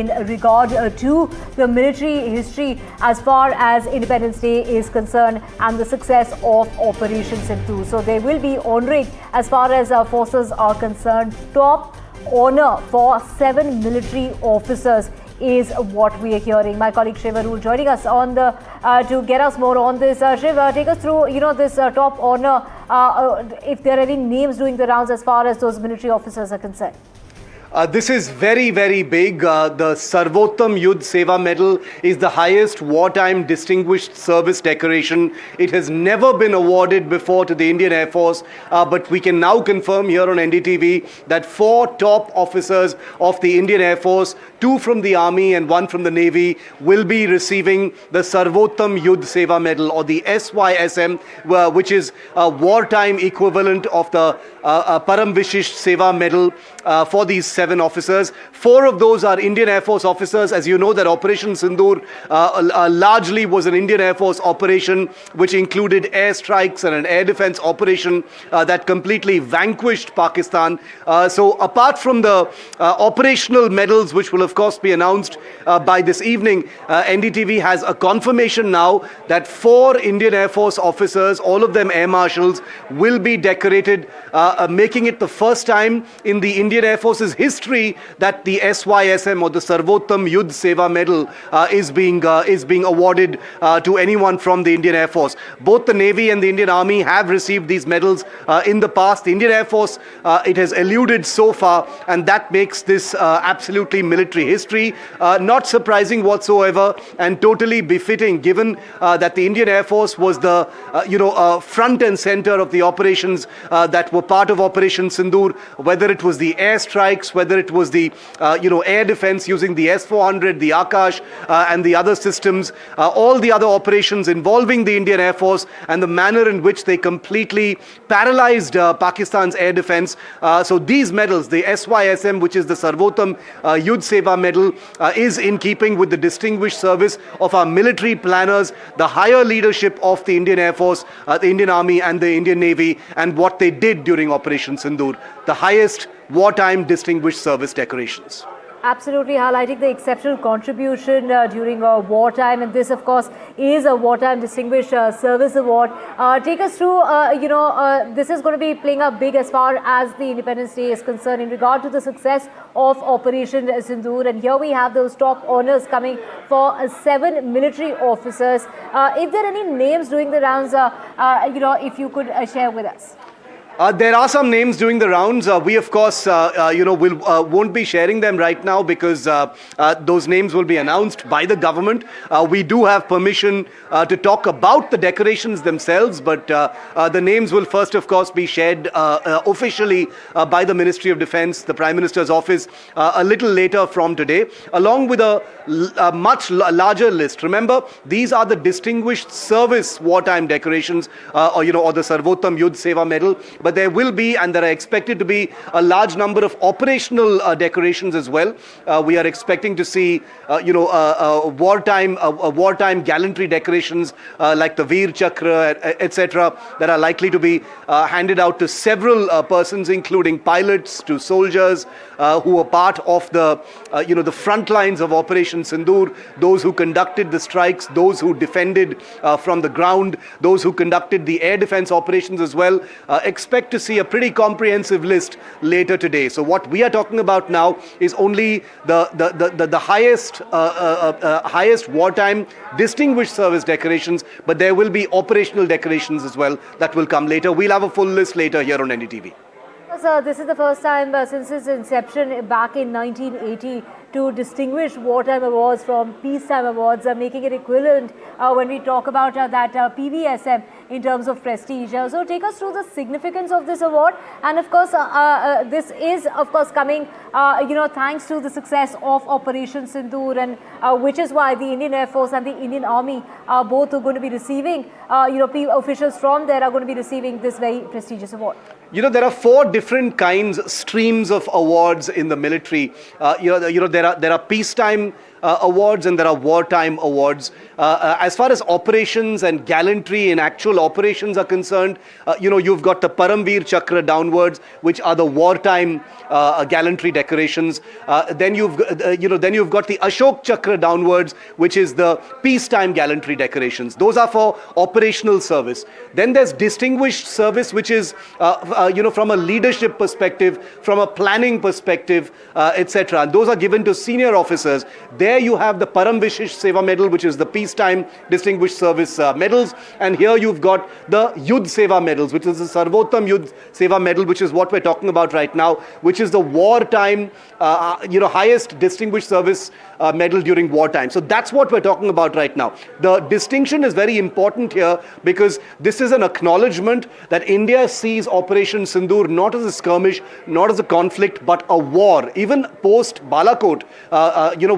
in regard to the military history as far as Independence Day is concerned and the success of Operation Sindoor. So they will be honouring, as far as our forces are concerned, top honour for 7 military officers is what we are hearing. My colleague Shiv joining us on the to get us more on this. Shiv, take us through this top honour. If there are any names doing the rounds as far as those military officers are concerned. This is very, very big. The Sarvottam Yudh Seva Medal is the highest wartime distinguished service decoration. It has never been awarded before to the Indian Air Force, but we can now confirm here on NDTV that 4 top officers of the Indian Air Force, 2 from the Army and 1 from the Navy, will be receiving the Sarvottam Yudh Seva Medal, or the SYSM, which is a wartime equivalent of the Param Vishisht Seva Medal for these 7 officers. 4 of those are Indian Air Force officers. As you know, that Operation Sindoor largely was an Indian Air Force operation which included airstrikes and an air defense operation that completely vanquished Pakistan. So apart from the operational medals, which will of course be announced by this evening, NDTV has a confirmation now that 4 Indian Air Force officers, all of them air marshals, will be decorated, making it the first time in the Indian Air Force's history that the SYSM, or the Sarvottam Yudh Seva Medal, is being awarded to anyone from the Indian Air Force. Both the Navy and the Indian Army have received these medals in the past. The Indian Air Force, it has eluded so far, and that makes this absolutely military history. Not surprising whatsoever, and totally befitting, given that the Indian Air Force was the front and center of the operations that were part of Operation Sindoor, whether it was the airstrikes, whether it was the air defense using the S-400, the Akash, and the other systems, all the other operations involving the Indian Air Force, and the manner in which they completely paralyzed Pakistan's air defense. So these medals, the SYSM, which is the Sarvottam Yudh Seva Medal, is in keeping with the distinguished service of our military planners, the higher leadership of the Indian Air Force, the Indian Army and the Indian Navy, and what they did during Operation Sindoor, the highest wartime distinguished service decorations. Absolutely, highlighting the exceptional contribution during wartime, and this of course is a Wartime Distinguished Service Award. Take us through, this is going to be playing up big as far as the Independence Day is concerned in regard to the success of Operation Sindoor, and here we have those top honours coming for 7 military officers. If there are any names doing the rounds, if you could share with us. There are some names doing the rounds. We, of course, won't be sharing them right now because those names will be announced by the government. We do have permission to talk about the decorations themselves, but the names will first, of course, be shared officially by the Ministry of Defence, the Prime Minister's office, a little later from today, along with a much larger list. Remember, these are the Distinguished Service Wartime decorations, or the Sarvottam Yudh Seva Medal. But there will be, and there are expected to be, a large number of operational decorations as well. We are expecting to see, wartime gallantry decorations like the Veer Chakra, etc., that are likely to be handed out to several persons, including pilots, to soldiers who were part of the front lines of Operation Sindoor, those who conducted the strikes, those who defended from the ground, those who conducted the air defense operations as well. Expect to see a pretty comprehensive list later today. So what we are talking about now is only the highest wartime distinguished service decorations, but there will be operational decorations as well that will come later. We'll have a full list later here on NDTV. This is the first time since its inception back in 1980 to distinguish wartime awards from peacetime awards, making it equivalent when we talk about that PVSM in terms of prestige. So take us through the significance of this award, and of course this is of course coming thanks to the success of Operation Sindoor, and which is why the Indian Air Force and the Indian Army are both going to be receiving, officials from there are going to be receiving this very prestigious award. There are 4 different streams of awards in the military. There are peacetime awards and there are wartime awards. As far as operations and gallantry in actual operations are concerned, you've got the Paramveer Chakra downwards, which are the wartime gallantry decorations. Then you've got the Ashok Chakra downwards, which is the peacetime gallantry decorations. Those are for operational service. Then there's distinguished service, which is from a leadership perspective, from a planning perspective, etc. And those are given to senior officers. There you have the Param Vishish Seva Medal, which is the peacetime distinguished service medals. And here you've got the Yudh Seva Medals, which is the Sarvottam Yudh Seva Medal, which is what we're talking about right now, which is the wartime, highest distinguished service medal during wartime. So that's what we're talking about right now. The distinction is very important here because this is an acknowledgement that India sees Operation Sindoor not as a skirmish, not as a conflict, but a war. Even post Balakot,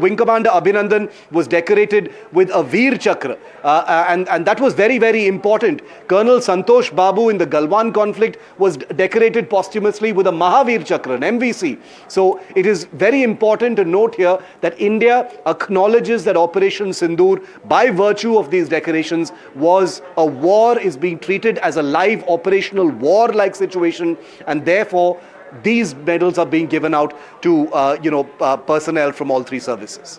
Wing Commander Abhinandan was decorated with a Veer Chakra, and that was very, very important. Colonel Santosh Babu in the Galwan conflict was decorated posthumously with a Mahavir Chakra, an MVC. So it is very important to note here that India acknowledges that Operation Sindoor, by virtue of these decorations, was a war, is being treated as a live operational war-like situation, and therefore these medals are being given out to personnel from all three services.